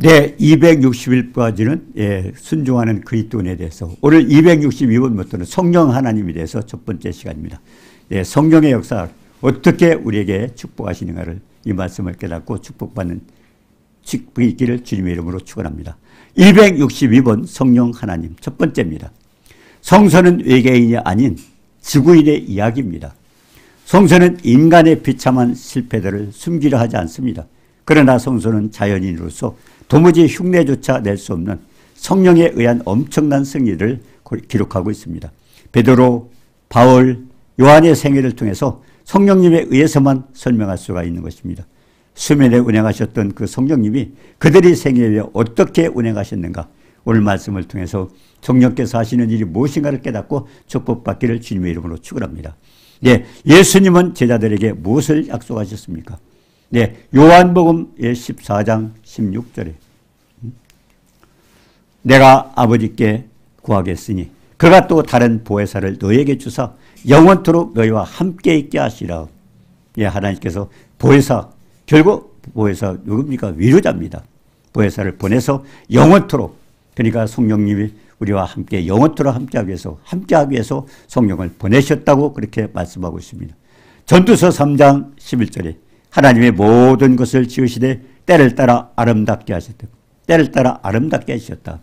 네, 260일까지는 순종하는 그리스도인에 대해서, 오늘 262번부터는 성령 하나님에 대해서 첫 번째 시간입니다. 성령의 역사 어떻게 우리에게 축복하시는가를, 이 말씀을 깨닫고 축복받는 축복이 있기를 주님의 이름으로 축원합니다. 262번 성령 하나님 첫 번째입니다. 성서는 외계인이 아닌 지구인의 이야기입니다. 성서는 인간의 비참한 실패들을 숨기려 하지 않습니다. 그러나 성서는 자연인으로서 도무지 흉내조차 낼 수 없는 성령에 의한 엄청난 승리를 기록하고 있습니다. 베드로, 바울, 요한의 생애를 통해서 성령님에 의해서만 설명할 수가 있는 것입니다. 수면에 운행하셨던 그 성령님이 그들의 생애에 어떻게 운행하셨는가, 오늘 말씀을 통해서 성령께서 하시는 일이 무엇인가를 깨닫고 축복받기를 주님의 이름으로 축원합니다. 예수님은 제자들에게 무엇을 약속하셨습니까? 요한복음 14장 16절에 내가 아버지께 구하겠으니 그가 또 다른 보혜사를 너에게 주사 영원토록 너희와 함께 있게 하시라. 하나님께서 보혜사, 결국 보혜사 누굽니까? 위로자입니다. 보혜사를 보내서 영원토록, 그러니까 성령님이 우리와 함께 영원토록 함께하기 위해서 성령을 보내셨다고 그렇게 말씀하고 있습니다. 전도서 3장 11절에 하나님의 모든 것을 지으시되 때를 따라 아름답게 하셨다. 때를 따라 아름답게 하셨다.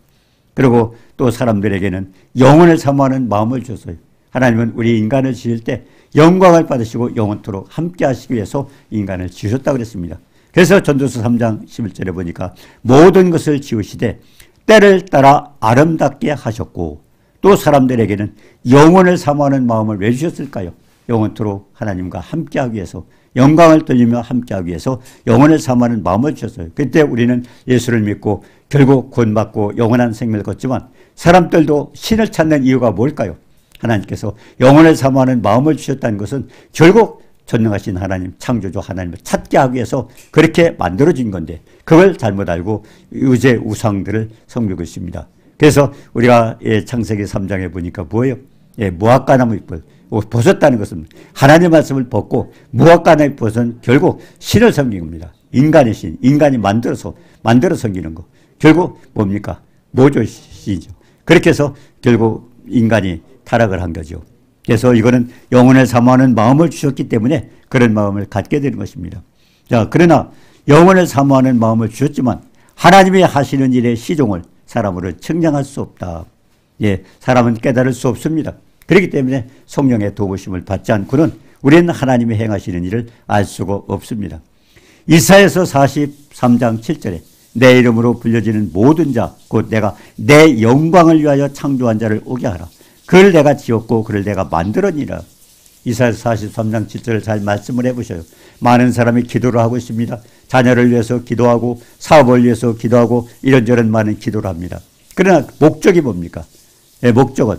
그리고 또 사람들에게는 영혼을 사모하는 마음을 주셨어요. 하나님은 우리 인간을 지을 때 영광을 받으시고 영원토록 함께 하시기 위해서 인간을 지으셨다고 그랬습니다. 그래서 전도서 3장 11절에 보니까 모든 것을 지으시되 때를 따라 아름답게 하셨고, 또 사람들에게는 영혼을 사모하는 마음을 왜 주셨을까요? 영원토록 하나님과 함께하기 위해서, 영광을 돌리며 함께하기 위해서 영혼을 사모하는 마음을 주셨어요. 그때 우리는 예수를 믿고 결국 구원받고 영원한 생명을 걷지만, 사람들도 신을 찾는 이유가 뭘까요? 하나님께서 영혼을 사모하는 마음을 주셨다는 것은 결국 전능하신 하나님, 창조주 하나님을 찾게 하기 위해서 그렇게 만들어진 건데, 그걸 잘못 알고 유제 우상들을 섬기고 있습니다. 그래서 우리가 창세기 3장에 보니까 뭐예요? 무화과나무 잎을 벗었다는 것은 하나님의 말씀을 벗고 무화과나무 벗은 결국 신을 섬긴 겁니다. 인간의 신, 인간이 만들어 섬기는 거. 결국 뭡니까? 모조신이죠. 그렇게 해서 결국 인간이 타락을 한 거죠. 그래서 이거는 영혼을 사모하는 마음을 주셨기 때문에 그런 마음을 갖게 되는 것입니다. 자, 그러나 영혼을 사모하는 마음을 주셨지만 하나님이 하시는 일의 시종을 사람으로 측량할 수 없다. 사람은 깨달을 수 없습니다. 그렇기 때문에 성령의 도우심을 받지 않고는 우리는 하나님이 행하시는 일을 알 수가 없습니다. 이사야서 43장 7절에 내 이름으로 불려지는 모든 자, 곧 내가 내 영광을 위하여 창조한 자를 오게 하라. 그를 내가 지었고 그를 내가 만들었니라. 이사야서 43장 7절을 잘 말씀을 해보셔요. 많은 사람이 기도를 하고 있습니다. 자녀를 위해서 기도하고 사업을 위해서 기도하고 이런저런 많은 기도를 합니다. 그러나 목적이 뭡니까? 목적은,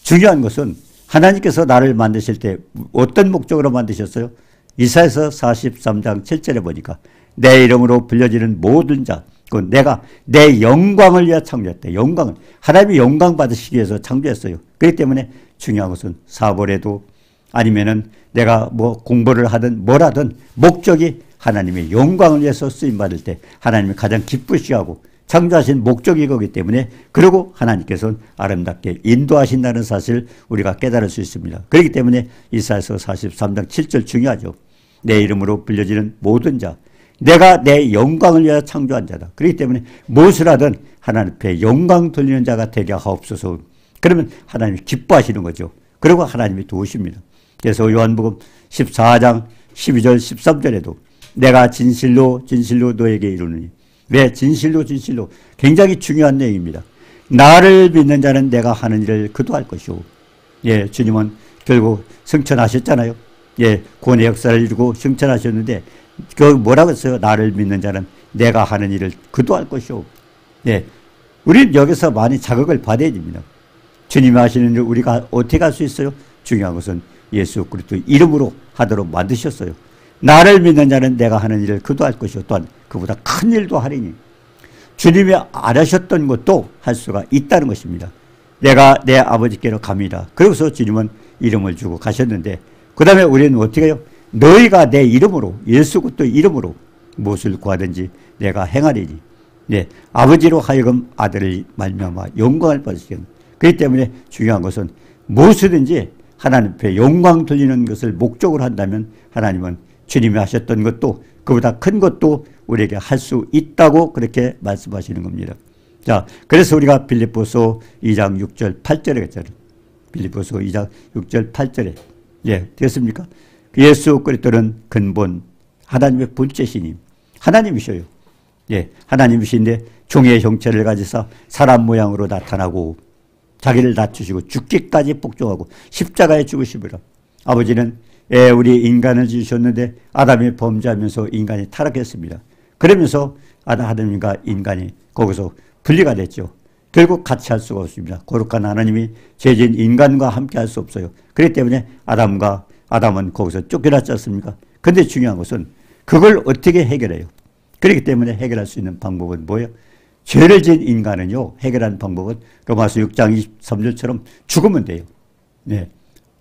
중요한 것은 하나님께서 나를 만드실 때 어떤 목적으로 만드셨어요? 이사야서 43장 7절에 보니까 내 이름으로 불려지는 모든 자, 그 내가 내 영광을 위해 창조했다. 영광을, 하나님이 영광 받으시기 위해서 창조했어요. 그렇기 때문에 중요한 것은 사업을 해도 아니면은 내가 뭐 공부를 하든 뭘 하든 목적이 하나님의 영광을 위해서 쓰임받을 때 하나님이 가장 기쁘시하고 창조하신 목적이 거기 때문에, 그리고 하나님께서는 아름답게 인도하신다는 사실을 우리가 깨달을 수 있습니다. 그렇기 때문에 이사야서 43장 7절 중요하죠. 내 이름으로 불려지는 모든 자, 내가 내 영광을 위하여 창조한 자다. 그렇기 때문에 무엇을 하든 하나님 앞에 영광 돌리는 자가 되게 하옵소서. 그러면 하나님이 기뻐하시는 거죠. 그리고 하나님이 도우십니다. 그래서 요한복음 14장 12절 13절에도 내가 진실로 진실로 너에게 이루느니, 왜 진실로 굉장히 중요한 내용입니다. 나를 믿는 자는 내가 하는 일을 그도 할 것이오. 주님은 결국 승천하셨잖아요. 구원의 역사를 이루고 승천하셨는데 그 뭐라고 했어요? 나를 믿는 자는 내가 하는 일을 그도 할 것이오. 우리는 여기서 많이 자극을 받아야 됩니다. 주님이 하시는 일 우리가 어떻게 할 수 있어요? 중요한 것은 예수 그리스도 이름으로 하도록 만드셨어요. 나를 믿는 자는 내가 하는 일을 그도 할 것이요 또한 그보다 큰 일도 하리니, 주님이 안 하셨던 것도 할 수가 있다는 것입니다. 내가 내 아버지께로 갑니다. 그래서 주님은 이름을 주고 가셨는데, 그 다음에 우리는 어떻게 해요? 너희가 내 이름으로, 예수 그리스도 이름으로 무엇을 구하든지 내가 행하리니. 네, 아버지로 하여금 아들을 말미암아 영광을 받으시게 합니다. 그렇기 때문에 중요한 것은 무엇이든지 하나님 앞에 영광 돌리는 것을 목적으로 한다면 하나님은 주님이 하셨던 것도 그보다 큰 것도 우리에게 할 수 있다고 그렇게 말씀하시는 겁니다. 자, 그래서 우리가 빌립보서 2장 6절 8절에 갔잖아요. 빌립보서 2장 6절 8절에 예, 됐습니까? 예수 그리스도는 근본 하나님의 본체시니 하나님이셔요. 예, 하나님이신데 종의 형체를 가지사 사람 모양으로 나타나고 자기를 낮추시고 죽기까지 복종하고 십자가에 죽으시리라. 아버지는 우리 인간을 지으셨는데 아담이 범죄하면서 인간이 타락했습니다. 그러면서 하나님과 인간이 거기서 분리가 됐죠. 결국 같이 할 수가 없습니다. 거룩한 하나님이 죄진 인간과 함께 할 수 없어요. 그렇기 때문에 아담은 거기서 쫓겨났지 않습니까? 근데 중요한 것은 그걸 어떻게 해결해요? 그렇기 때문에 해결할 수 있는 방법은 뭐예요? 죄를 지은 인간은요, 해결하는 방법은 로마서 6장 23절처럼 죽으면 돼요. 네.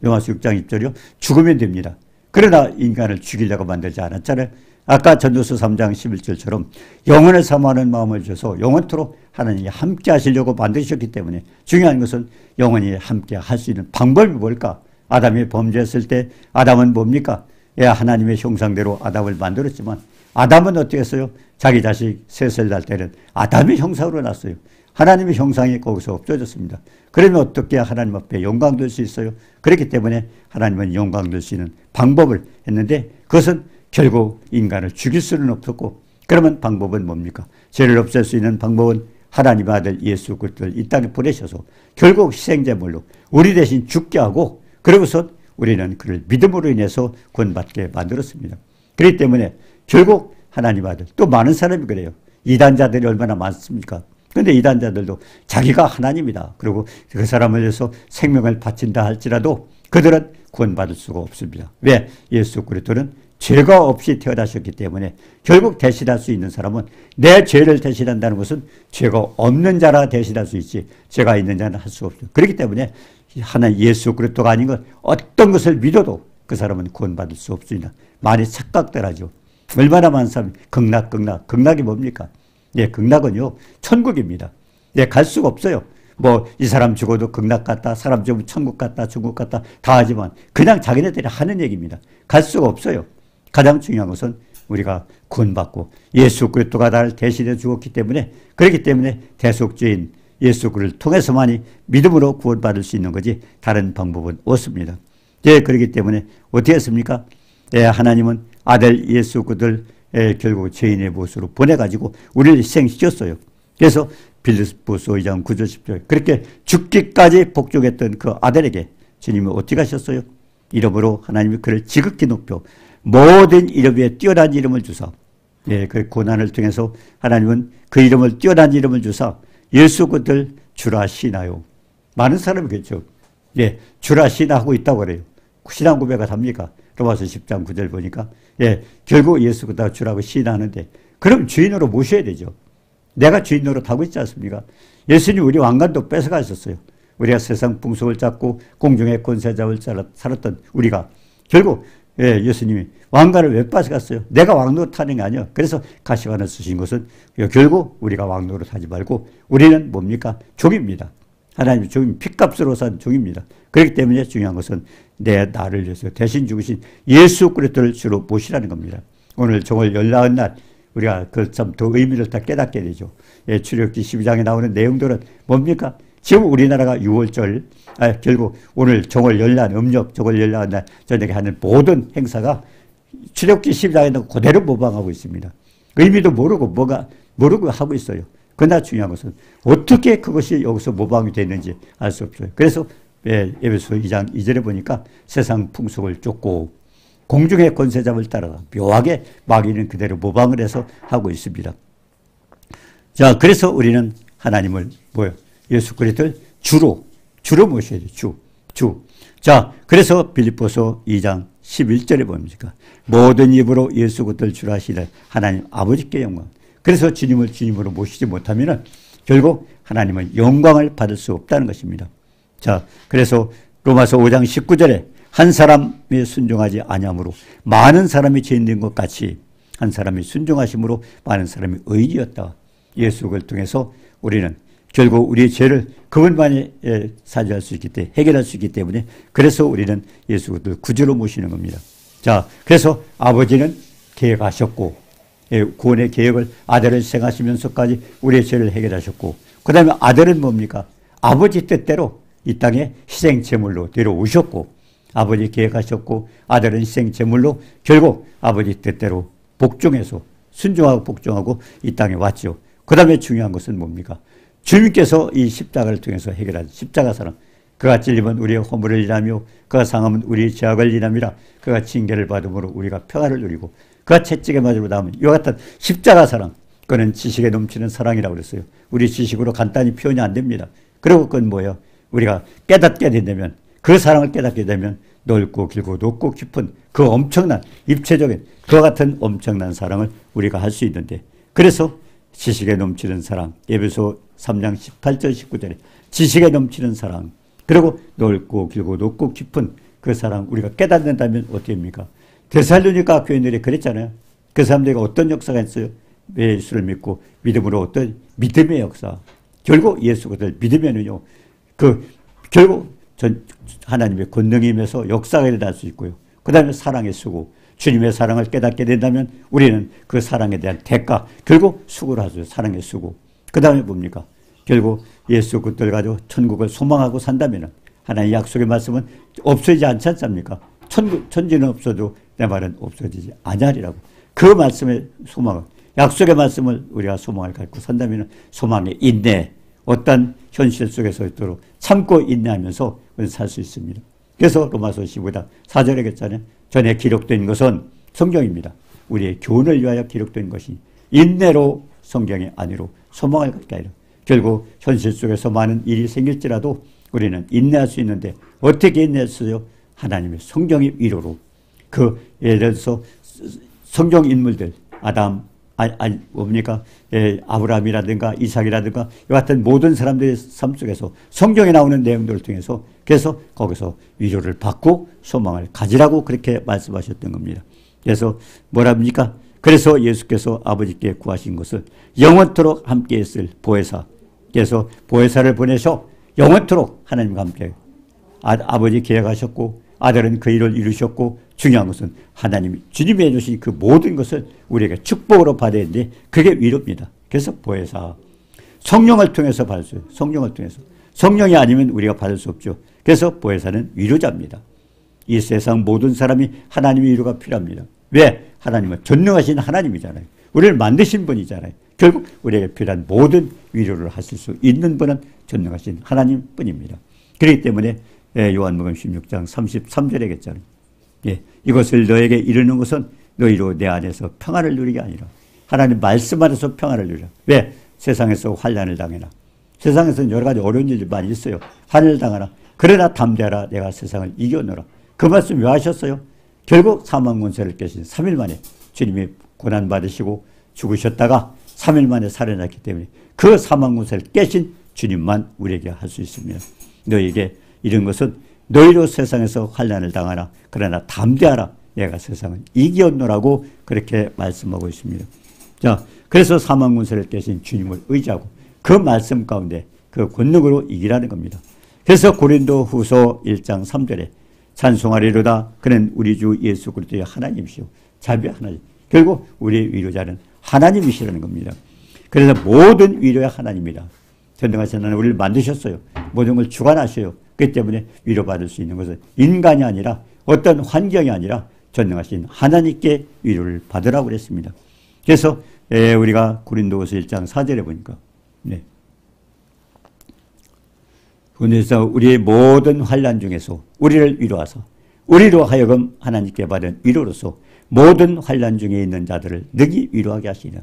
로마서 6장 20절이요. 죽으면 됩니다. 그러나 인간을 죽이려고 만들지 않았잖아요. 아까 전도서 3장 11절처럼 영혼을 사모하는 마음을 주셔서 영원토록 하나님이 함께 하시려고 만드셨기 때문에 중요한 것은 영원히 함께 할 수 있는 방법이 뭘까? 아담이 범죄했을 때 아담은 뭡니까? 하나님의 형상대로 아담을 만들었지만 아담은 어떻게 했어요? 자기 자식 셋을 낳을 때는 아담의 형상으로 낳았어요. 하나님의 형상이 거기서 없어졌습니다. 그러면 어떻게 하나님 앞에 영광 돌 수 있어요? 그렇기 때문에 하나님은 영광 돌 수 있는 방법을 했는데 그것은 결국 인간을 죽일 수는 없었고 그러면 방법은 뭡니까? 죄를 없앨 수 있는 방법은 하나님의 아들 예수 그리스도를 이 땅에 보내셔서 결국 희생제물로 우리 대신 죽게 하고 그러고서 우리는 그를 믿음으로 인해서 구원받게 만들었습니다. 그렇기 때문에 결국 하나님 아들 또 많은 사람이 그래요. 이단자들이 얼마나 많습니까? 그런데 이단자들도 자기가 하나님이다. 그리고 그 사람을 위해서 생명을 바친다 할지라도 그들은 구원받을 수가 없습니다. 왜? 예수 그리스도는 죄가 없이 태어나셨기 때문에 결국 대신할 수 있는 사람은 내 죄를 대신한다는 것은 죄가 없는 자라 대신할 수 있지 죄가 있는 자는 할 수 없어요. 그렇기 때문에 하나님 예수 그리스도가 아닌 것 어떤 것을 믿어도 그 사람은 구원받을 수 없습니다. 많이 착각들 하죠. 얼마나 많은 사람이 극락이 뭡니까? 예, 극락은요 천국입니다. 예, 갈 수가 없어요. 뭐 이 사람 죽어도 극락 갔다 사람 죽으면 천국 갔다 중국 갔다 다 하지만 그냥 자기네들이 하는 얘기입니다. 갈 수가 없어요. 가장 중요한 것은 우리가 구원받고 예수 그리스도가 나를 대신해 주었기 때문에 그렇기 때문에 대속죄인 예수 그리스도를 통해서만이 믿음으로 구원받을 수 있는 거지 다른 방법은 없습니다. 예, 그렇기 때문에 어떻게 했습니까? 예, 하나님은 아들 예수 그리스도를 결국 죄인의 모습으로 보내가지고 우리를 희생시켰어요. 그래서 빌립보서 2장 9절 10절 그렇게 죽기까지 복종했던 그 아들에게 주님이 어떻게 하셨어요? 이름으로 하나님이 그를 지극히 높여 모든 이름 위에 뛰어난 이름을 주사 예, 그 고난을 통해서 하나님은 그 이름을 뛰어난 이름을 주사 예수 그리스도를 주라 신하요. 많은 사람이 그렇죠. 예, 주라 신하고 있다고 그래요. 신앙 고백을 합니까? 로마서 10장 9절 보니까 예, 결국 예수 그리스도가 주라고 신하는데 그럼 주인으로 모셔야 되죠. 내가 주인 노릇하고 있지 않습니까? 예수님 우리 왕관도 뺏어가셨어요. 우리가 세상 풍속을 잡고 공중의 권세 잡을 살았던 우리가 결국 예, 예수님이 왕관을 왜 뺏어갔어요? 내가 왕노릇하는 게 아니에요. 그래서 가시관을 쓰신 것은 결국 우리가 왕노릇하지 말고 우리는 뭡니까? 종입니다. 하나님의 종이 핏값으로 산 종입니다. 그렇기 때문에 중요한 것은 나를 위해서 대신 죽으신 예수 그리스도를 주로 모시라는 겁니다. 오늘 정월 열나은 날 우리가 그 참 더 의미를 다 깨닫게 되죠. 예, 출애굽기 12장에 나오는 내용들은 뭡니까? 지금 우리나라가 6월절 결국 오늘 정월 열날 음력 정월 열날 날 저녁에 하는 모든 행사가 출애굽기 12장에 그대로 모방하고 있습니다. 의미도 모르고 모르고 하고 있어요. 그러나 중요한 것은 어떻게 그것이 여기서 모방이 됐는지 알 수 없어요. 그래서 에베소 2장 2절에 보니까 세상 풍속을 쫓고 공중의 권세잡을 따라가 묘하게 마귀는 그대로 모방을 해서 하고 있습니다. 자, 그래서 우리는 하나님을 예수 그리스도를 주로 모셔야 돼요. 주. 자, 그래서 빌립보서 2장 11절에 봅니까? 모든 입으로 예수 그리스도를 주라 하시되 하나님 아버지께 영광. 그래서 주님을 주님으로 모시지 못하면은 결국 하나님은 영광을 받을 수 없다는 것입니다. 자, 그래서 로마서 5장 19절에 한 사람이 순종하지 아니함으로 많은 사람이 죄인 된 것 같이 한 사람이 순종하심으로 많은 사람이 의인이었다. 예수를 통해서 우리는 결국 우리의 죄를 그분만이 사죄할 수 있기 때문에, 해결할 수 있기 때문에, 그래서 우리는 예수 그리스도를 구주로 모시는 겁니다. 자, 그래서 아버지는 계획하셨고, 구원의 계획을 아들을 희생하시면서까지 우리의 죄를 해결하셨고, 그 다음에 아들은 뭡니까? 아버지 뜻대로 이 땅에 희생 제물로 데려오셨고, 아버지 계획하셨고, 아들은 희생 제물로 결국 아버지 뜻대로 복종해서 순종하고 복종하고 이 땅에 왔죠. 그 다음에 중요한 것은 뭡니까? 주님께서 이 십자가를 통해서 해결한 십자가 사랑. 그가 찔림은 우리의 허물을 인하며 그가 상함은 우리의 죄악을 인함이라. 그가 징계를 받음으로 우리가 평화를 누리고 그가 채찍에 맞으러 남은 이와 같은 십자가 사랑. 그는 지식에 넘치는 사랑이라고 그랬어요. 우리 지식으로 간단히 표현이 안 됩니다. 그리고 그건 뭐예요? 우리가 깨닫게 된다면, 그 사랑을 깨닫게 되면 넓고 길고 높고 깊은 그 엄청난 입체적인 그와 같은 엄청난 사랑을 우리가 할 수 있는데, 그래서 지식에 넘치는 사랑, 에베소 3장 18절 19절에 지식에 넘치는 사랑, 그리고 넓고 길고 높고 깊은 그 사랑 우리가 깨닫는다면 어떻게 됩니까? 데살로니가 교인들이 그랬잖아요. 그 사람들이 어떤 역사가 있어요? 예수를 믿고 믿음으로 어떤 믿음의 역사. 결국 예수 그리스도를 믿으면은요, 결국 하나님의 권능이 임해서 역사가 일어날 수 있고요. 그 다음에 사랑에 쓰고 주님의 사랑을 깨닫게 된다면 우리는 그 사랑에 대한 대가, 결국 수고를 하죠. 사랑에 쓰고. 그 다음에 뭡니까? 결국 예수 그리스도를 가지고 천국을 소망하고 산다면 하나님의 약속의 말씀은 없어지지 않지 않습니까? 천지는 없어도 내 말은 없어지지 아니하리라고. 그 말씀의 소망을, 약속의 말씀을 우리가 소망을 갖고 산다면 소망의 인내, 어떤 현실 속에서 있도록 참고 인내하면서 살 수 있습니다. 그래서 로마서 15장 4절에 했잖아요. 전에 기록된 것은 성경입니다. 우리의 교훈을 위하여 기록된 것이 인내로 성경의 안위로 소망을 갖게 하리라. 결국 현실 속에서 많은 일이 생길지라도 우리는 인내할 수 있는데 어떻게 인내했어요? 하나님의 성경의 위로로. 예를 들어서 성경 인물들, 뭡니까? 아브라함이라든가 이삭이라든가 이 같은 모든 사람들의 삶 속에서 성경에 나오는 내용들을 통해서 그래서 거기서 위로를 받고 소망을 가지라고 그렇게 말씀하셨던 겁니다. 그래서 뭐랍니까? 그래서 예수께서 아버지께 구하신 것을 영원토록 함께 있을 보혜사. 그래서 보혜사를 보내셔 영원토록 하나님과 함께 아버지 계획하셨고 아들은 그 일을 이루셨고 중요한 것은 하나님이 주님이 해주신 그 모든 것을 우리에게 축복으로 받아야 되는데 그게 위로입니다. 그래서 보혜사. 성령을 통해서 받을 수 있어요. 성령을 통해서. 성령이 아니면 우리가 받을 수 없죠. 그래서 보혜사는 위로자입니다. 이 세상 모든 사람이 하나님의 위로가 필요합니다. 왜? 하나님은 전능하신 하나님이잖아요. 우리를 만드신 분이잖아요. 결국 우리에게 필요한 모든 위로를 하실 수 있는 분은 전능하신 하나님뿐입니다. 그렇기 때문에 요한복음 16장 33절에 했잖아요. 이것을 너에게 이르는 것은 너희로 내 안에서 평안을 누리게 아니라 하나님 말씀 안에서 평안을 누리라. 왜? 세상에서 환난을 당해라. 세상에서는 여러 가지 어려운 일이 많이 있어요. 환난을 당하라. 그러나 담대하라. 내가 세상을 이겨노라. 그 말씀 왜 하셨어요? 결국 사망 권세를 깨신 3일 만에 주님이 고난 받으시고 죽으셨다가 3일 만에 살아났기 때문에 그 사망 권세를 깨신 주님만 우리에게 할 수 있습니다. 너에게 이런 것은 너희로 세상에서 환난을 당하라. 그러나 담대하라. 내가 세상을 이겼노라고 그렇게 말씀하고 있습니다. 자, 그래서 사망 권세를 깨신 주님을 의지하고 그 말씀 가운데 그 권능으로 이기라는 겁니다. 그래서 고린도 후서 1장 3절에 찬송하리로다. 그는 우리 주 예수 그리스도의 하나님이시오. 자비의 하나님. 결국 우리의 위로자는 하나님이시라는 겁니다. 그래서 모든 위로의 하나님이다. 전능하신 하나님 우리를 만드셨어요. 모든 걸 주관하셔요. 그렇기 때문에 위로받을 수 있는 것은 인간이 아니라 어떤 환경이 아니라 전능하신 하나님께 위로를 받으라고 그랬습니다. 그래서 우리가 고린도후서 1장 4절에 보니까 그래서 우리의 모든 환난 중에서 우리를 위로하사 우리로 하여금 하나님께 받은 위로로서 모든 환난 중에 있는 자들을 능히 위로하게 하시리라.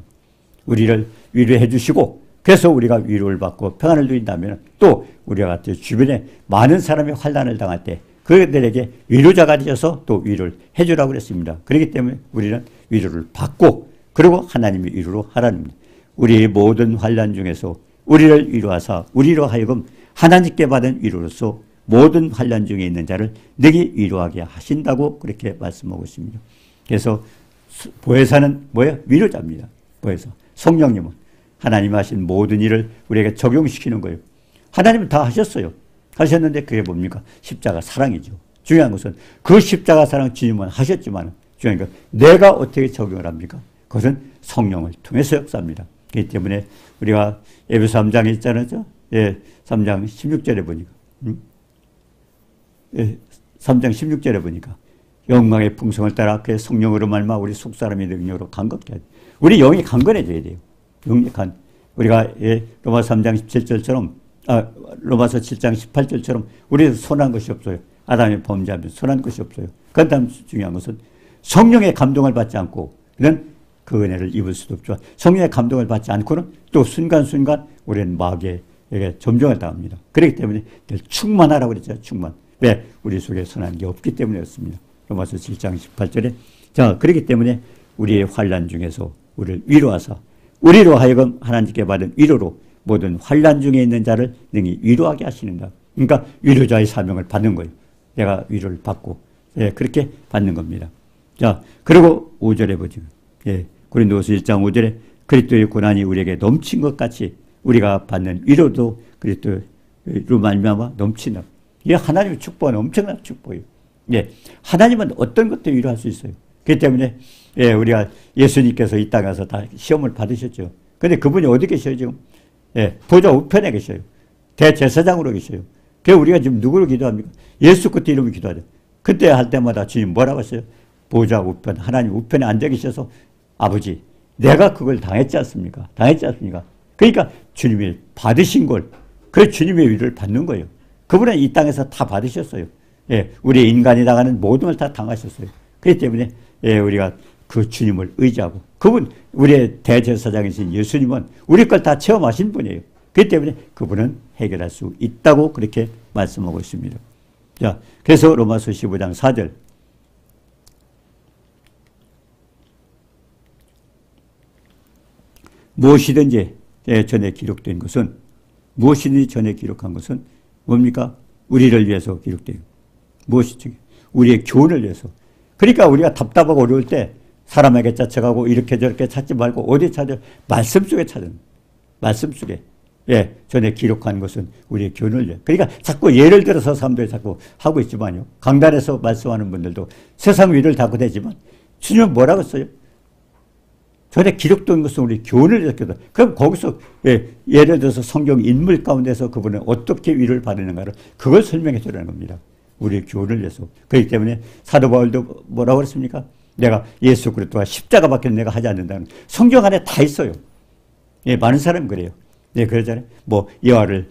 우리를 위로해 주시고 그래서 우리가 위로를 받고 평안을 누린다면 또 우리와 같은 주변에 많은 사람이 환난을 당할 때 그들에게 위로자가 되어서 또 위로를 해주라고 그랬습니다. 그렇기 때문에 우리는 위로를 받고 그리고 하나님의 위로로 하라는 겁니다. 우리의 모든 환난 중에서 우리를 위로하사 우리로 하여금 하나님께 받은 위로로서 모든 환난 중에 있는 자를 능히 위로하게 하신다고 그렇게 말씀하고 있습니다. 그래서 보혜사는 뭐예요? 위로자입니다. 보혜사. 성령님은 하나님 하신 모든 일을 우리에게 적용시키는 거예요. 하나님은 다 하셨어요. 하셨는데 그게 뭡니까? 십자가 사랑이죠. 중요한 것은 그 십자가 사랑 주님은 하셨지만 중요한 건 내가 어떻게 적용을 합니까? 그것은 성령을 통해서 역사합니다. 그렇기 때문에 우리가 에베소 3장에 있잖아요. 예, 3장 16절에 보니까 3장 16절에 보니까 영광의 풍성을 따라 그의 성령으로 말미암아 우리 속사람의 능력으로 강건케 하되 우리 영이 강건해져야 돼요. 영력한 우리가 로마서 3장 17절처럼 로마서 7장 18절처럼 우리 손한 것이 없어요. 아담이 범죄하면 손한 것이 없어요. 그 다음 중요한 것은 성령의 감동을 받지 않고 는 그 은혜를 입을 수도 없죠. 성령의 감동을 받지 않고는 또 순간순간 우리는 마귀에게 점령을 당합니다. 그렇기 때문에 충만하라고 그랬죠. 충만. 왜? 우리 속에 선한 게 없기 때문이었습니다. 로마서 7장 18절에 자 그렇기 때문에 우리의 환난 중에서 우리를 위로하사 우리로 하여금 하나님께 받은 위로로 모든 환난 중에 있는 자를 능히 위로하게 하시는다. 그러니까 위로자의 사명을 받는 거예요. 내가 위로를 받고 예, 그렇게 받는 겁니다. 자 그리고 5절에 보죠. 예, 고린도서 1장 5절에 그리스도의 고난이 우리에게 넘친 것 같이 우리가 받는 위로도 그리스도로 말미암아 넘치는 이게 하나님의 축복은 엄청난 축복이에요. 예, 하나님은 어떤 것도 위로할 수 있어요. 그렇기 때문에 예, 우리가 예수님께서 이 땅에 가서 다 시험을 받으셨죠. 그런데 그분이 어디 계셔요 지금? 예, 보좌 우편에 계셔요. 대제사장으로 계셔요. 그래서 우리가 지금 누구를 기도합니까? 예수 그리스도 이름을 기도하죠. 그때 할 때마다 주님 뭐라고 했어요? 보좌 우편, 하나님 우편에 앉아 계셔서 아버지 내가 그걸 당했지 않습니까? 당했지 않습니까? 그러니까 주님이 받으신 걸 그 주님의 위로를 받는 거예요. 그분은 이 땅에서 다 받으셨어요. 예, 우리 인간이 당하는 모든 걸 다 당하셨어요. 그렇기 때문에 예, 우리가 그 주님을 의지하고 그분 우리의 대제사장이신 예수님은 우리 걸 다 체험하신 분이에요. 그렇기 때문에 그분은 해결할 수 있다고 그렇게 말씀하고 있습니다. 자, 그래서 로마서 15장 4절 무엇이든지 전에 기록된 것은 무엇이든지 전에 기록한 것은 뭡니까? 우리를 위해서 기록돼요. 무엇이지? 우리의 교훈을 위해서. 그러니까 우리가 답답하고 어려울 때 사람에게 쫓아가고 이렇게 저렇게 찾지 말고 어디 찾아? 말씀 속에 찾는. 말씀 속에. 예, 전에 기록한 것은 우리의 교훈을 위해. 그러니까 자꾸 예를 들어서 사람들이 자꾸 하고 있지만요. 강단에서 말씀하는 분들도 세상 위를 닫고 되지만 주님은 뭐라고 써요? 전에 기록된 것은 우리 교훈을 위해서. 그럼 거기서 예를 들어서 성경 인물 가운데서 그분은 어떻게 위를 받는가를 그걸 설명해 주라는 겁니다. 우리의 교훈을 위해서. 그렇기 때문에 사도 바울도 뭐라고 그랬습니까? 내가 예수 그리스도와 십자가밖에 내가 하지 않는다는 성경 안에 다 있어요. 예, 많은 사람은 그래요. 예, 그러잖아요. 뭐 예화를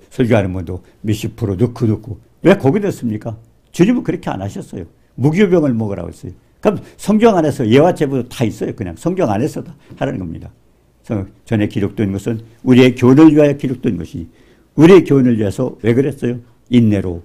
설교하는 분도 몇십 프로 넣고 왜 거기 넣습니까? 주님은 그렇게 안 하셨어요. 무교병을 먹으라고 했어요. 그럼 성경 안에서 예화 제보도 다 있어요. 그냥 성경 안에서 다 하라는 겁니다. 전에 기록된 것은 우리의 교훈을 위하여 기록된 것이 우리의 교훈을 위해서 왜 그랬어요? 인내로.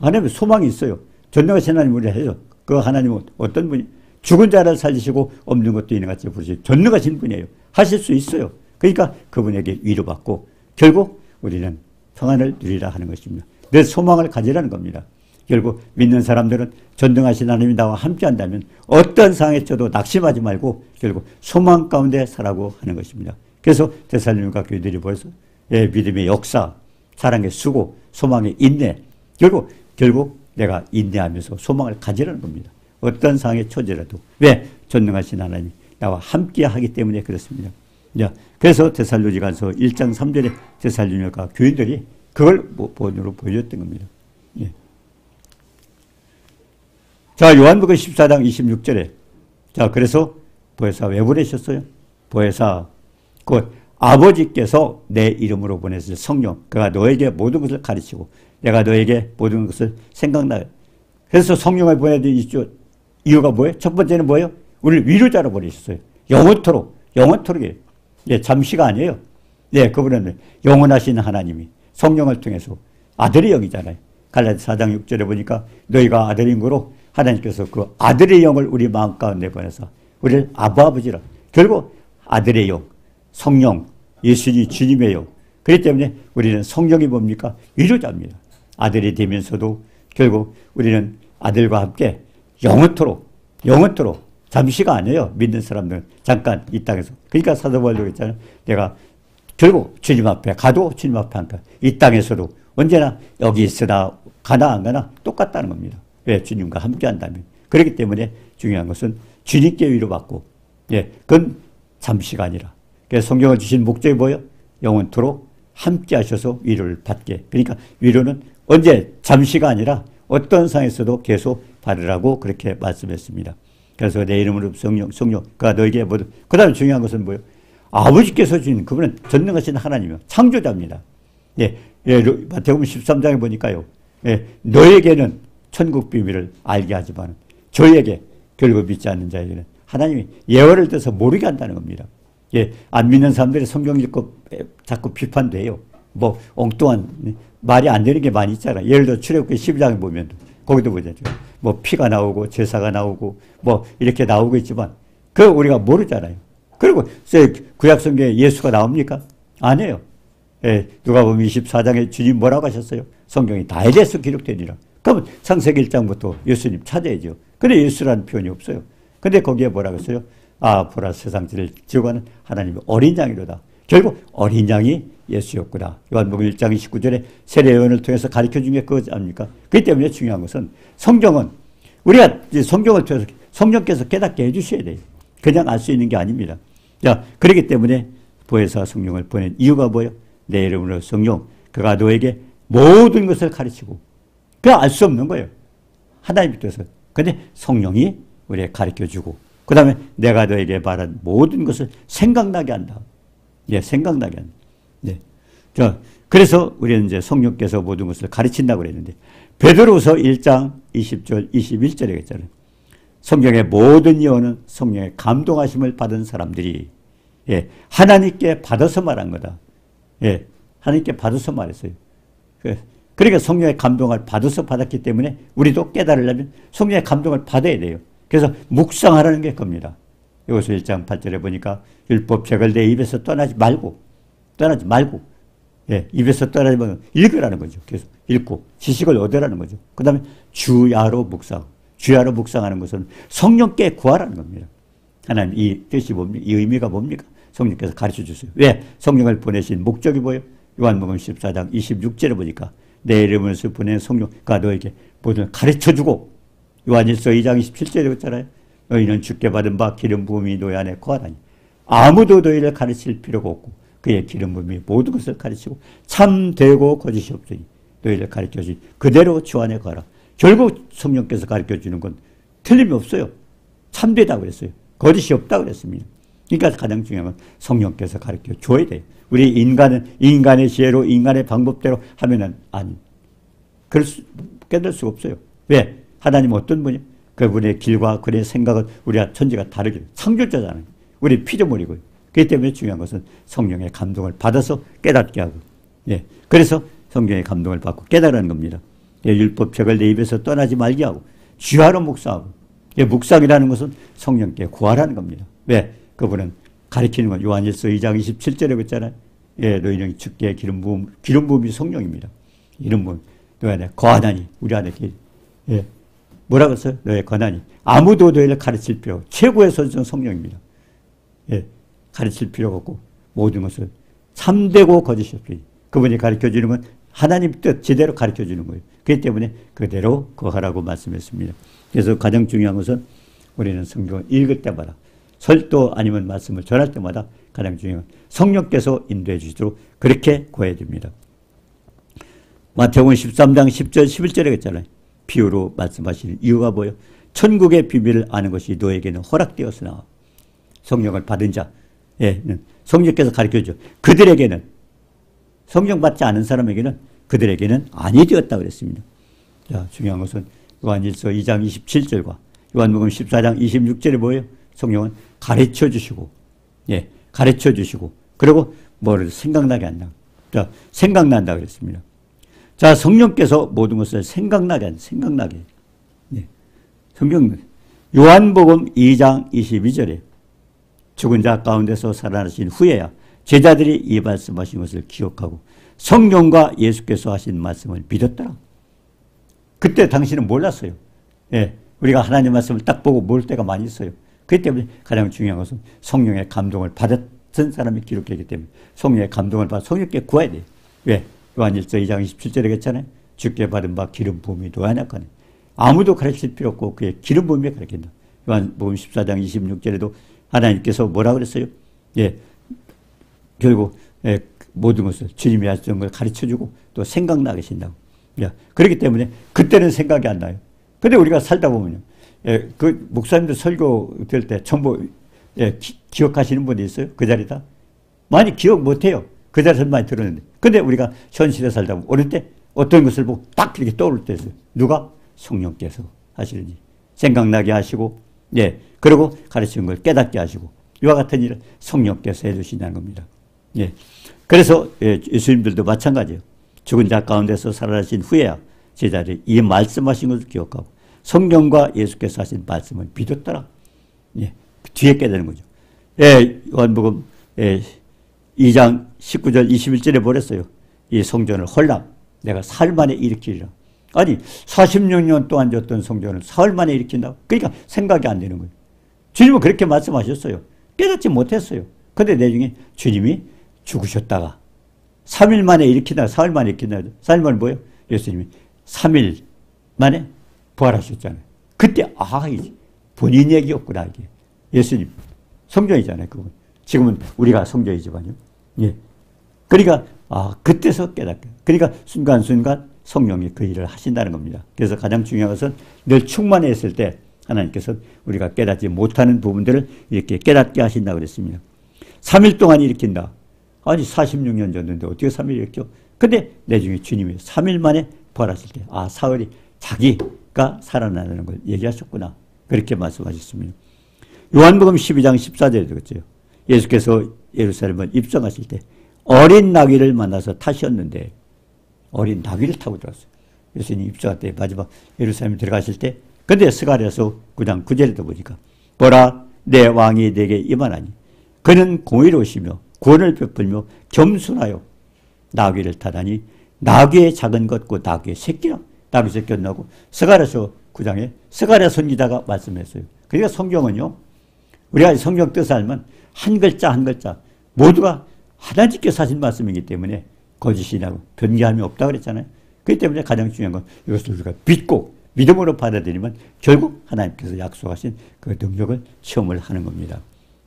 하나님은 소망이 있어요. 전능하신 하나님 우리 해요. 그 하나님은 어떤 분이 죽은 자를 살리시고 없는 것도 있는 같이 부르시고 전능하신 분이에요. 하실 수 있어요. 그러니까 그분에게 위로받고 결국 우리는 평안을 누리라 하는 것입니다. 늘 소망을 가지라는 겁니다. 결국 믿는 사람들은 전능하신 하나님이 나와 함께 한다면 어떤 상황에 쳐도 낙심하지 말고 결국 소망 가운데 살라고 하는 것입니다. 그래서 데살로니가 교회들이 벌써 믿음의 역사, 사랑의 수고, 소망의 인내 결국 내가 인내하면서 소망을 가지라는 겁니다. 어떤 상황에 처지라도. 왜? 전능하신 하나님이 나와 함께 하기 때문에 그렇습니다. 그래서 데살로니가서 1장 3절에 데살로니가 교인들이 그걸 본으로 보여줬던 겁니다. 예. 자, 요한복음 14장 26절에 자, 그래서 보혜사 왜 보내셨어요? 보혜사 곧 아버지께서 내 이름으로 보내실 성령 그가 너에게 모든 것을 가르치고 내가 너에게 모든 것을 생각나요. 그래서 성령을 보내드린 이유가 뭐예요? 첫 번째는 뭐예요? 우리를 위로자로 보내셨어요. 영원토록 예, 잠시가 아니에요. 예, 그분은 영원하신 하나님이 성령을 통해서 아들의 영이잖아요. 갈라디아 4장 6절에 보니까 너희가 아들인 거로 하나님께서 그 아들의 영을 우리 마음 가운데 보내서 우리를 아버지라. 결국 아들의 영, 성령, 예수님 주님의 영. 그렇기 때문에 우리는 성령이 뭡니까? 위로자입니다. 아들이 되면서도 결국 우리는 아들과 함께 영원토록 잠시가 아니에요. 믿는 사람들은 잠깐 이 땅에서. 그러니까 사도 바울도 했잖아요. 내가 결국 주님 앞에 가도 주님 앞에 안 가. 이 땅에서도 언제나 여기 있으나 가나 안 가나 똑같다는 겁니다. 왜? 주님과 함께 한다면. 그렇기 때문에 중요한 것은 주님께 위로받고, 예, 그건 잠시가 아니라. 그래서 성경을 주신 목적이 뭐예요? 영원토록 함께 하셔서 위로를 받게. 그러니까 위로는 언제 잠시가 아니라 어떤 상황에서도 계속 받으라고 그렇게 말씀했습니다. 그래서 내 이름으로 성령가 너에게 모두. 그 다음에 중요한 것은 뭐예요? 아버지께서 주신 그분은 전능하신 하나님이요. 창조자입니다. 예, 예, 마태복음 13장에 보니까요. 예, 너에게는 천국 비밀을 알게 하지만 저에게 결국 믿지 않는 자에게는 하나님이 예언을 들어서 모르게 한다는 겁니다. 예, 안 믿는 사람들이 성경 읽고 자꾸 비판돼요. 뭐 엉뚱한 말이 안 되는 게 많이 있잖아요. 예를 들어 출애굽기 12장에 보면 거기도 보죠. 뭐 피가 나오고 제사가 나오고 뭐 이렇게 나오고 있지만 그거 우리가 모르잖아요. 그리고 구약 성경에 예수가 나옵니까? 아니에요. 예, 누가복음 24장에 주님 뭐라고 하셨어요? 성경이 다에 대해서 기록되니라. 그러면 창세기 1장부터 예수님 찾아야죠. 근데 예수라는 표현이 없어요. 근데 거기에 뭐라고 했어요? 아, 보라 세상지를 지어가는 하나님의 어린 양이로다. 결국 어린 양이 예수였구나. 요한복음 1장 29절에 세례요한을 통해서 가르쳐준 게 그거 아닙니까? 그렇기 때문에 중요한 것은 성경은 우리가 성경을 통해서 성령께서 깨닫게 해주셔야 돼요. 그냥 알 수 있는 게 아닙니다. 자, 그렇기 때문에 보혜사 성령을 보낸 이유가 뭐예요? 내 이름으로 성령, 그가 너에게 모든 것을 가르치고, 그냥 알 수 없는 거예요. 하나님 뜻은. 근데 성령이 우리에게 가르쳐주고, 그 다음에 내가 너에게 말한 모든 것을 생각나게 한다. 예, 생각나게 한다. 네. 자, 그래서 우리는 이제 성령께서 모든 것을 가르친다고 그랬는데, 베드로서 1장 20절, 21절에 했잖아요. 성경의 모든 예언은 성령의 감동하심을 받은 사람들이, 예, 하나님께 받아서 말한 거다. 예, 하나님께 받아서 말했어요. 그러니까 성령의 감동을 받아서 받았기 때문에 우리도 깨달으려면 성령의 감동을 받아야 돼요. 그래서 묵상하라는 게 겁니다. 여기서 1장 8절에 보니까 율법책을 내 입에서 떠나지 말고, 예, 입에서 떠나지 말고 읽으라는 거죠. 계속 읽고 지식을 얻으라는 거죠. 그 다음에 주야로 묵상. 주야로 묵상하는 것은 성령께 구하라는 겁니다. 하나님 이 뜻이 뭡니까? 이 의미가 뭡니까? 성령께서 가르쳐 주세요. 왜? 성령을 보내신 목적이 뭐예요? 요한복음 14장 26절에 보니까 내 이름을 보낸 성령과 너에게 모든 가르쳐주고, 요한일서 2장 27절에 있잖아요. 너희는 주께 받은 바 기름 부음이 너희 안에 거하다니 아무도 너희를 가르칠 필요가 없고 그의 기름 부음이 모든 것을 가르치고 참되고 거짓이 없으니 너희를 가르쳐주니 그대로 주 안에 거하라. 결국 성령께서 가르쳐주는 건 틀림이 없어요. 참되다고 그랬어요. 거짓이 없다고 그랬습니다. 그러니까 가장 중요한 건 성령께서 가르쳐 줘야 돼요. 우리 인간은 인간의 지혜로 인간의 방법대로 하면은 깨달을 수가 없어요. 왜? 하나님은 어떤 분이에요? 그분의 길과 그의 생각은 우리가 천지가 다르게 창조자잖아요. 우리 피조물이고요. 그렇기 때문에 중요한 것은 성령의 감동을 받아서 깨닫게 하고, 예, 그래서 성령의 감동을 받고 깨달으는 겁니다. 예, 율법책을 내 입에서 떠나지 말게 하고 주야로 묵상하고, 예, 묵상이라는 것은 성령께 구하라는 겁니다. 왜? 그분은 가르치는 건 요한일서 2장 27절에 그랬잖아요. 예, 너희는 주께 기름 부음이 성령입니다. 이런 분 너희 안에 거하나니 우리 안에 예, 뭐라고 했어요? 너의 권한이 아무도 너희를 가르칠 필요 없고 최고의 선수는 성령입니다. 예, 가르칠 필요가 없고 모든 것을 참되고 거짓이 없으니 그분이 가르쳐주는 건 하나님 뜻 제대로 가르쳐주는 거예요. 그렇기 때문에 그대로 거하라고 말씀했습니다. 그래서 가장 중요한 것은 우리는 성경을 읽을 때마다 설도 아니면 말씀을 전할 때마다 가장 중요한 건 성령께서 인도해 주시도록 그렇게 구해야 됩니다. 마태복음 13장 10절 11절에 했잖아요. 비유로 말씀하시는 이유가 뭐예요? 천국의 비밀을 아는 것이 너에게는 허락되었으나 성령을 받은 자에는 성령께서 가르쳐줘. 그들에게는 성령 받지 않은 사람에게는 그들에게는 아니 되었다 그랬습니다. 자, 중요한 것은 요한일서 2장 27절과 요한복음 14장 26절에 뭐예요? 성령은 가르쳐 주시고, 예, 가르쳐 주시고, 그리고 뭐를 생각나게 한다. 자, 생각난다 그랬습니다. 자, 성령께서 모든 것을 생각나게. 예. 성경, 요한복음 2장 22절에 죽은 자 가운데서 살아나신 후에야 제자들이 이 말씀하신 것을 기억하고 성령과 예수께서 하신 말씀을 믿었더라. 그때 당신은 몰랐어요. 예. 우리가 하나님 말씀을 딱 보고 모를 때가 많이 있어요. 그렇기 때문에 가장 중요한 것은 성령의 감동을 받았던 사람이 기록되기 때문에 성령의 감동을 받아 성령께 구해야 돼요. 왜? 요한 1서 2장 27절에 그랬잖아요. 주께 받은 바 기름 부음이 노하나까네. 아무도 가르칠 필요 없고 그의 기름 부음이 가르친다. 요한복음 14장 26절에도 하나님께서 뭐라 그랬어요? 예, 결국 모든 것을 주님이 하셨던 걸 가르쳐주고 또 생각나게 하신다고. 야, 그렇기 때문에 그때는 생각이 안 나요. 근데 우리가 살다 보면요. 예, 그 목사님들 설교 될 때 전부 기억하시는 분이 있어요? 그 자리다? 많이 기억 못해요. 그 자리에서 많이 들었는데. 근데 우리가 현실에 살다 보면 어릴 때 어떤 것을 보고 딱 이렇게 떠오를 때 있어요. 누가? 성령께서 하시는지. 생각나게 하시고, 예, 그리고 가르치는 걸 깨닫게 하시고, 이와 같은 일을 성령께서 해주신다는 겁니다. 예. 그래서, 예수님들도 마찬가지예요. 죽은 자 가운데서 살아나신 후에야 제자들이 이 말씀하신 것을 기억하고, 성령과 예수께서 하신 말씀을 믿었더라. 예. 뒤에 깨닫는 거죠. 예, 요한복음, 2장 19절 21절에 뭐랬어요? 이 성전을 헐랑 내가 사흘 만에 일으키리라. 아니 46년 동안 졌던 성전을 사흘 만에 일으킨다고? 그러니까 생각이 안 되는 거예요. 주님은 그렇게 말씀하셨어요. 깨닫지 못했어요. 근데 나중에 주님이 죽으셨다가 3일 만에 일으킨다, 사흘 만에 일으킨다. 사흘 만에 뭐예요? 예수님이 3일 만에 부활하셨잖아요. 그때 이제 본인 얘기였구나 이게. 예수님 성전이잖아요. 그건. 지금은 우리가 성전이지만요. 예. 그러니까 그때서 깨닫게. 그러니까 순간순간 성령이 그 일을 하신다는 겁니다. 그래서 가장 중요한 것은 늘 충만했을 때 하나님께서 우리가 깨닫지 못하는 부분들을 이렇게 깨닫게 하신다고 그랬습니다. 3일 동안 일으킨다. 아니 46년 전인데 어떻게 3일 일으켜? 근데 나중에 주님이 3일 만에 부활하실 때 사흘이 자기가 살아나는 걸 얘기하셨구나. 그렇게 말씀하셨습니다. 요한복음 12장 14절에 그랬죠. 예수께서 예루살렘을 입성하실 때 어린 나귀를 만나서 타셨는데 어린 나귀를 타고 들어갔어요. 예수님 입성할 때 마지막 예루살렘에 들어가실 때 근데 스가랴서 9장 9절에도 보니까 보라 내 왕이 내게 임하나니 그는 공의로우시며 구원을 베풀며 겸손하여 나귀를 타다니 나귀의 작은 것고 나귀의 새끼라. 나귀 새끼 나고 스가랴서 9장에 스가랴 선지자가 말씀했어요. 그러니까 성경은요. 우리가 성경 뜻을 알면 한 글자 한 글자 모두가 하나님께서 하신 말씀이기 때문에 거짓이나 변개함이 없다고 그랬잖아요. 그렇기 때문에 가장 중요한 건 이것을 우리가 믿고 믿음으로 받아들이면 결국 하나님께서 약속하신 그 능력을 체험을 하는 겁니다.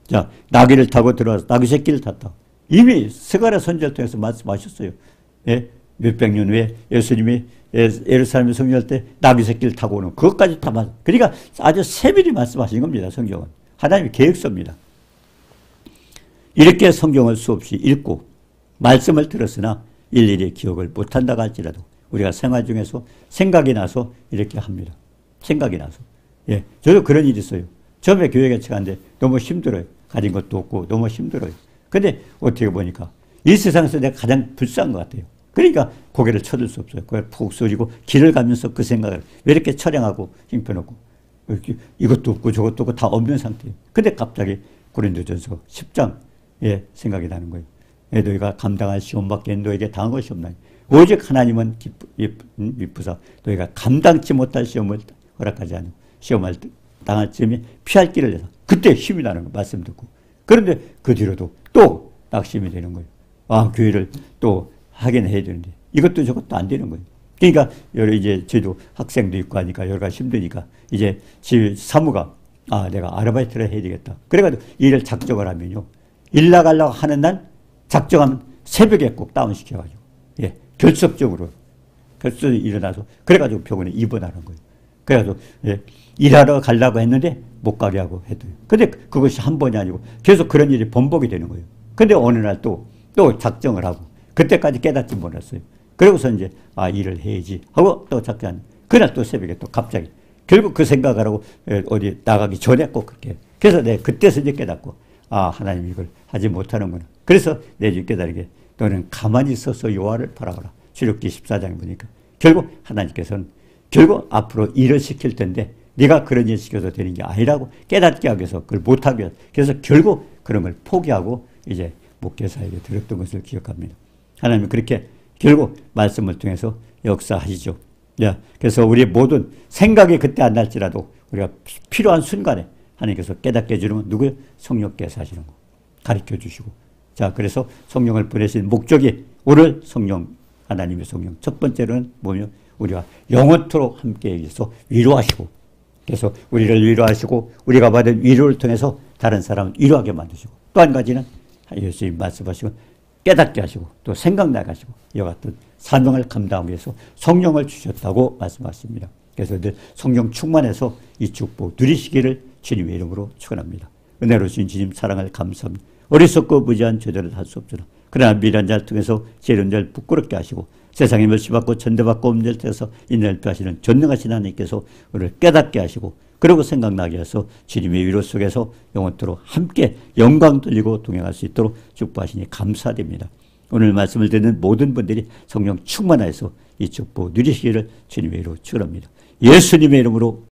자, 나귀를 타고 들어와서 나귀 새끼를 탔다. 이미 스가랴 선지자를 통해서 말씀하셨어요. 예? 몇백 년 후에 예수님이 예루살렘에 성령할 때 나귀 새끼를 타고 오는 그것까지 다 그러니까 아주 세밀히 말씀하신 겁니다. 성경은. 하나님의 계획서입니다. 이렇게 성경을 수없이 읽고 말씀을 들었으나 일일이 기억을 못한다고 할지라도 우리가 생활 중에서 생각이 나서 이렇게 합니다. 생각이 나서. 예, 저도 그런 일이 있어요. 처음에 교회 개척하는데 너무 힘들어요. 가진 것도 없고 너무 힘들어요. 근데 어떻게 보니까 이 세상에서 내가 가장 불쌍한 것 같아요. 그러니까 고개를 쳐들 수 없어요. 고개를 푹 숙이고 길을 가면서 그 생각을 왜 이렇게 처량하고 형편없고 이것도 없고 저것도 없고 다 없는 상태예요. 근데 갑자기 고린도전서 10장에 생각이 나는 거예요. 너희가 감당할 시험밖에 너에게 당한 것이 없나니 오직 하나님은 미쁘사 너희가 감당치 못할 시험을 허락하지 않고 시험을 당할 즈음에 피할 길을 내서 그때 힘이 나는 거 말씀 듣고 그런데 그 뒤로도 또 낙심이 되는 거예요. 교회를 또 하긴 해야 되는데 이것도 저것도 안 되는 거예요. 그러니까 이제 저희도 학생도 있고 하니까 여러 가지 힘드니까 이제 사무가 내가 아르바이트를 해야 되겠다. 그래가지고 일을 작정을 하면요. 일 나가려고 하는 날 작정하면 새벽에 꼭 다운시켜가지고 결석적으로 일어나서 그래가지고 병원에 입원하는 거예요. 그래가지고 일하러 가려고 했는데 못 가게 하고 해도요. 근데 그것이 한 번이 아니고 계속 그런 일이 번복이 되는 거예요. 근데 어느 날 또 작정을 하고 그때까지 깨닫지 못했어요. 그러고서 이제 일을 해야지 하고 또 작정. 그날 또 새벽에 또 갑자기 결국 그 생각을 하고 어디 나가기 전에 꼭 그렇게. 그래서 내가 그때서 이제 깨닫고 하나님 이걸 하지 못하는구나. 그래서 내가 깨달게 너는 가만히 있어서 여호와를 바라보라. 출애굽기 14장에 보니까 결국 하나님께서는 결국 앞으로 일을 시킬 텐데 네가 그런 일 시켜서 되는 게 아니라고 깨닫게 하기 위해서 그걸 못하기 위해서 그래서 결국 그런 걸 포기하고 이제 목회사에게 들었던 것을 기억합니다. 하나님은 그렇게 결국 말씀을 통해서 역사하시죠. 그래서 우리 모든 생각이 그때 안 날지라도 우리가 필요한 순간에 하나님께서 깨닫게 해주는 건 누구예요? 성령께서 하시는 거. 가르쳐 주시고. 자, 그래서 성령을 보내신 목적이 오늘 성령, 하나님의 성령. 첫 번째로는 뭐냐? 우리가 영원토록 함께 해서 위로하시고, 그래서 우리를 위로하시고, 우리가 받은 위로를 통해서 다른 사람을 위로하게 만드시고, 또 한 가지는 예수님 말씀하시고, 깨닫게 하시고, 또 생각나게 하시고, 이와 같은 사명을 감당하기 위해서 성령을 주셨다고 말씀하십니다. 그래서 늘 성령 충만해서 이 축복 누리시기를 주님의 이름으로 축원합니다. 은혜로 주신 주님 사랑을 감사합니다. 어리석고 무지한 저들을 할 수 없으나 그러나 미련한 자를 통해서 지혜로운 자를 부끄럽게 하시고 세상에 멸시받고 천대받고 없는 자를 통해서 인내를 표하시는 전능하신 하나님께서 우리를 깨닫게 하시고 그러고 생각나게 해서 주님의 위로 속에서 영원토록 함께 영광 돌리고 동행할 수 있도록 축복하시니 감사드립니다. 오늘 말씀을 듣는 모든 분들이 성령 충만하여서 이 축복 누리시기를 주님의 이름으로 축원합니다. 예수님의 이름으로